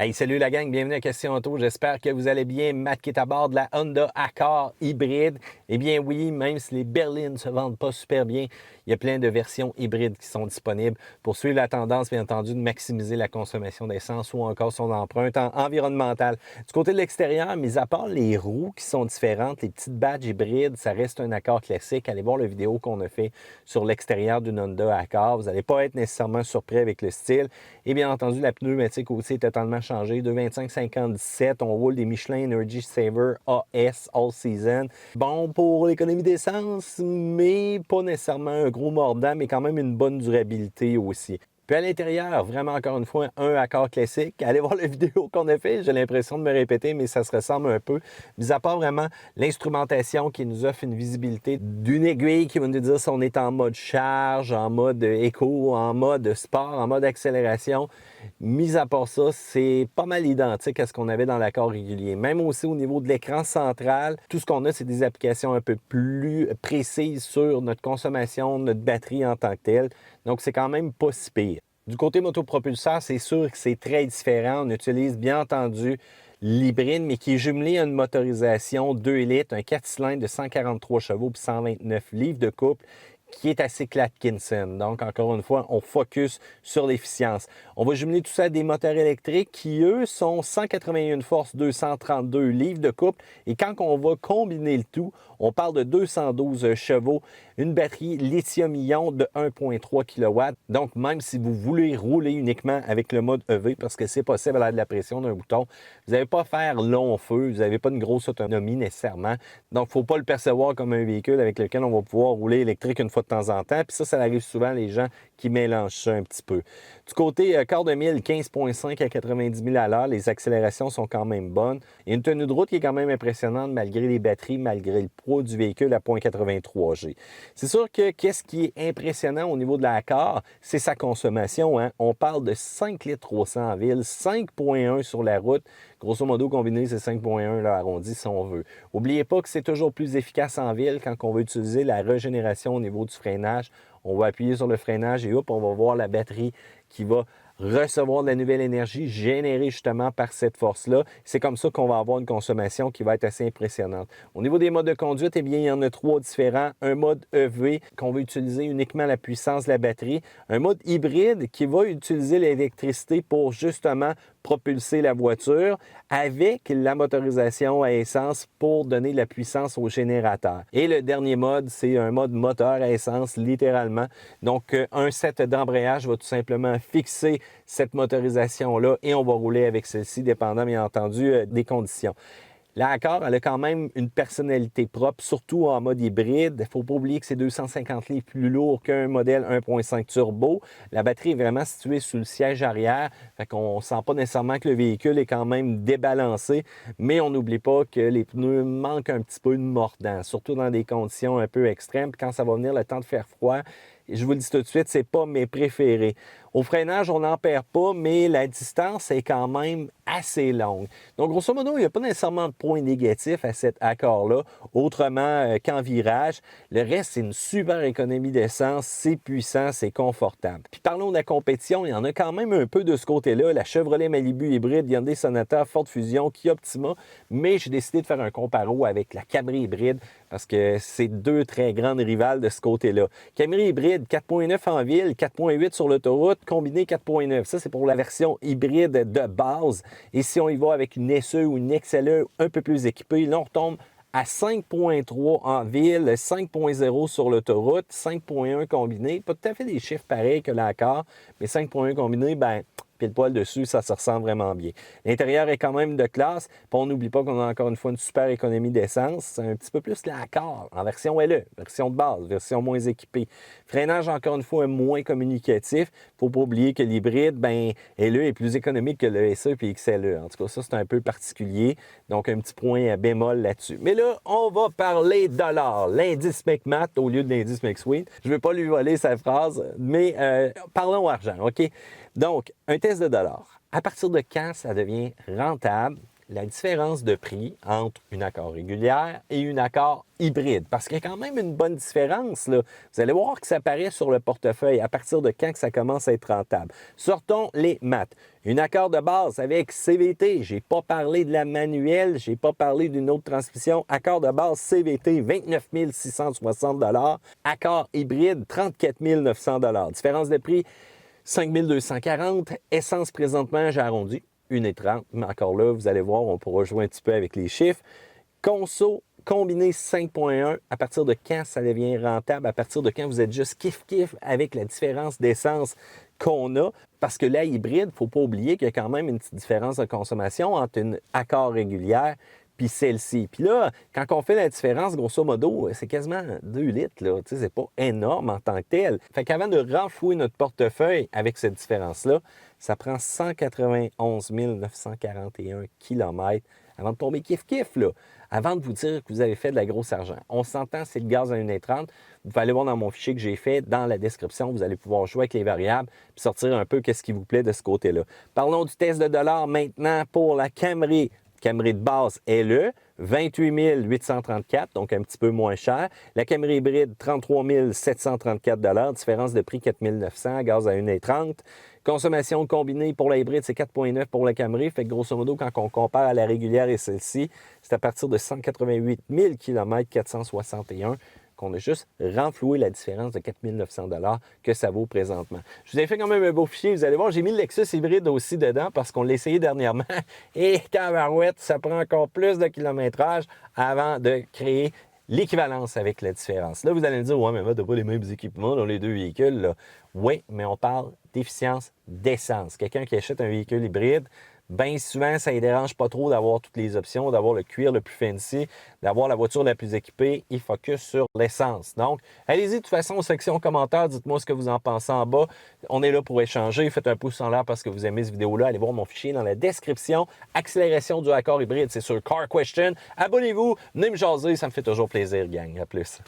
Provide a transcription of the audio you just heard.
Hey, salut la gang, bienvenue à Question Auto. J'espère que vous allez bien. Matt qui est à bord de la Honda Accord hybride. Eh bien oui, même si les berlines ne se vendent pas super bien, il y a plein de versions hybrides qui sont disponibles pour suivre la tendance, bien entendu, de maximiser la consommation d'essence ou encore son empreinte environnementale. Du côté de l'extérieur, mis à part les roues qui sont différentes, les petites badges hybrides, ça reste un Accord classique. Allez voir la vidéo qu'on a fait sur l'extérieur d'une Honda Accord. Vous n'allez pas être nécessairement surpris avec le style. Et bien entendu, la pneumatique aussi est totalement changée. 225-50-17, on roule des Michelin Energy Saver AS All Season. Bon pour l'économie d'essence, mais pas nécessairement un gros mordant, mais quand même une bonne durabilité aussi. Puis à l'intérieur, vraiment encore une fois, un Accord classique. Allez voir la vidéo qu'on a fait, j'ai l'impression de me répéter, mais ça se ressemble un peu. Mis à part vraiment l'instrumentation qui nous offre une visibilité d'une aiguille qui va nous dire si on est en mode charge, en mode éco, en mode sport, en mode accélération. Mis à part ça, c'est pas mal identique à ce qu'on avait dans l'Accord régulier. Même aussi au niveau de l'écran central, tout ce qu'on a, c'est des applications un peu plus précises sur notre consommation, notre batterie en tant que telle. Donc, c'est quand même pas si pire. Du côté motopropulseur, c'est sûr que c'est très différent. On utilise bien entendu l'hybride, mais qui est jumelé à une motorisation 2 litres, un 4 cylindres de 143 chevaux puis 129 livres de couple, qui est assez Atkinson. Donc, encore une fois, on focus sur l'efficience. On va jumeler tout ça à des moteurs électriques qui, eux, sont 181 forces, 232 livres de couple. Et quand on va combiner le tout, on parle de 212 chevaux, une batterie lithium-ion de 1,3 kW. Donc, même si vous voulez rouler uniquement avec le mode EV, parce que c'est possible à l'aide de la pression d'un bouton, vous n'allez pas faire long feu, vous n'avez pas une grosse autonomie nécessairement. Donc, il ne faut pas le percevoir comme un véhicule avec lequel on va pouvoir rouler électrique une fois de temps en temps. Puis ça arrive souvent les gens qui mélangent ça un petit peu. Du côté quart de mille, 15,5 à 90 000 à l'heure, les accélérations sont quand même bonnes. Il y a une tenue de route qui est quand même impressionnante malgré les batteries, malgré le poids du véhicule à 0,83 G. C'est sûr que qu'est-ce qui est impressionnant au niveau de l'Accord, c'est sa consommation. Hein? On parle de 5 litres 300 en ville, 5,1 sur la route. Grosso modo, combiné, c'est 5,1 arrondi si on veut. N'oubliez pas que c'est toujours plus efficace en ville quand on veut utiliser la régénération au niveau du freinage. On va appuyer sur le freinage et hop, on va voir la batterie qui va recevoir de la nouvelle énergie générée justement par cette force-là. C'est comme ça qu'on va avoir une consommation qui va être assez impressionnante. Au niveau des modes de conduite, eh bien, il y en a 3 différents. Un mode EV qu'on va utiliser uniquement la puissance de la batterie. Un mode hybride qui va utiliser l'électricité pour justement propulser la voiture avec la motorisation à essence pour donner de la puissance au générateur. Et le dernier mode, c'est un mode moteur à essence, littéralement. Donc, un set d'embrayage va tout simplement fixer cette motorisation-là et on va rouler avec celle-ci, dépendant, bien entendu, des conditions. L'Accord, elle a quand même une personnalité propre, surtout en mode hybride. Il ne faut pas oublier que c'est 250 livres plus lourd qu'un modèle 1.5 turbo. La batterie est vraiment située sous le siège arrière, fait qu'on ne sent pas nécessairement que le véhicule est quand même débalancé, mais on n'oublie pas que les pneus manquent un petit peu de mordant, surtout dans des conditions un peu extrêmes. Puis quand ça va venir le temps de faire froid, je vous le dis tout de suite, c'est pas mes préférés. Au freinage, on n'en perd pas, mais la distance est quand même assez longue. Donc, grosso modo, il n'y a pas nécessairement de points négatifs à cet Accord-là, autrement qu'en virage. Le reste, c'est une super économie d'essence, c'est puissant, c'est confortable. Puis parlons de la compétition, il y en a quand même un peu de ce côté-là. La Chevrolet Malibu hybride, Hyundai Sonata, Ford Fusion, Kia Optima, mais j'ai décidé de faire un comparo avec la Camry hybride parce que c'est 2 très grandes rivales de ce côté-là. Camry hybride, 4.9 en ville, 4.8 sur l'autoroute, combiné 4.9. Ça, c'est pour la version hybride de base. Et si on y va avec une SE ou une XLE un peu plus équipée, là, on retombe à 5.3 en ville, 5.0 sur l'autoroute, 5.1 combiné. Pas tout à fait des chiffres pareils que l'Accord, mais 5.1 combiné, ben pile poil dessus, ça se ressent vraiment bien. L'intérieur est quand même de classe, puis on n'oublie pas qu'on a encore une fois une super économie d'essence. C'est un petit peu plus l'Accord en version LE, version de base, version moins équipée. Freinage, encore une fois, moins communicatif. Il ne faut pas oublier que l'hybride, ben, LE est plus économique que le SE et XLE. En tout cas, ça, c'est un peu particulier. Donc, un petit point à bémol là-dessus. Mais là, on va parler dollars. L'indice McMath au lieu de l'indice McSweet. Je ne vais pas lui voler sa phrase, mais parlons argent, OK? Donc, un test de dollars. À partir de quand ça devient rentable? la différence de prix entre une Accord régulière et une Accord hybride. Parce qu'il y a quand même une bonne différence, là. Vous allez voir que ça apparaît sur le portefeuille à partir de quand que ça commence à être rentable. Sortons les maths. Une Accord de base avec CVT, je n'ai pas parlé de la manuelle, je n'ai pas parlé d'une autre transmission. Accord de base CVT, 29 660 $. Accord hybride, 34 900 $. Différence de prix, 5 240 $. Essence présentement, j'ai arrondi, 1,30 $. Mais encore là, vous allez voir, on pourra jouer un petit peu avec les chiffres. Conso combiné 5.1, à partir de quand ça devient rentable? À partir de quand vous êtes juste kiff-kiff avec la différence d'essence qu'on a? Parce que la hybride, il ne faut pas oublier qu'il y a quand même une petite différence de consommation entre une Accord régulière puis celle-ci. Puis là, quand on fait la différence, grosso modo, c'est quasiment 2 litres, là. Tu sais, c'est pas énorme en tant que tel. Fait qu'avant de renflouer notre portefeuille avec cette différence-là, ça prend 191 941 km avant de tomber kiff-kiff, là. Avant de vous dire que vous avez fait de la grosse argent. On s'entend, c'est le gaz à 1,30 $. Vous pouvez aller voir dans mon fichier que j'ai fait dans la description. Vous allez pouvoir jouer avec les variables puis sortir un peu qu'est-ce qui vous plaît de ce côté-là. Parlons du test de dollars maintenant pour la Camry. Camry de base LE, 28 834, donc un petit peu moins cher. La Camry hybride, 33 734 $, différence de prix 4 900, gaz à 1,30 $. Consommation combinée pour la hybride, c'est 4,9 pour la Camry. Fait que grosso modo, quand on compare à la régulière et celle-ci, c'est à partir de 188 000 km, 461 qu'on a juste renfloué la différence de 4 900 $ que ça vaut présentement. Je vous ai fait quand même un beau fichier. Vous allez voir, j'ai mis le Lexus hybride aussi dedans parce qu'on l'a essayé dernièrement. Et tabarouette, ça prend encore plus de kilométrage avant de créer l'équivalence avec la différence. Là, vous allez me dire, ouais, mais tu n'as pas les mêmes équipements dans les deux véhicules, là. Oui, mais on parle d'efficience d'essence. Quelqu'un qui achète un véhicule hybride, bien souvent, ça ne les dérange pas trop d'avoir toutes les options, d'avoir le cuir le plus fancy, d'avoir la voiture la plus équipée. Il focus sur l'essence. Donc, allez-y de toute façon aux sections commentaires. Dites-moi ce que vous en pensez en bas. On est là pour échanger. Faites un pouce en l'air parce que vous aimez cette vidéo-là. Allez voir mon fichier dans la description. Accélération du Accord hybride, c'est sur Car Question. Abonnez-vous, venez me jaser. Ça me fait toujours plaisir, gang. À plus.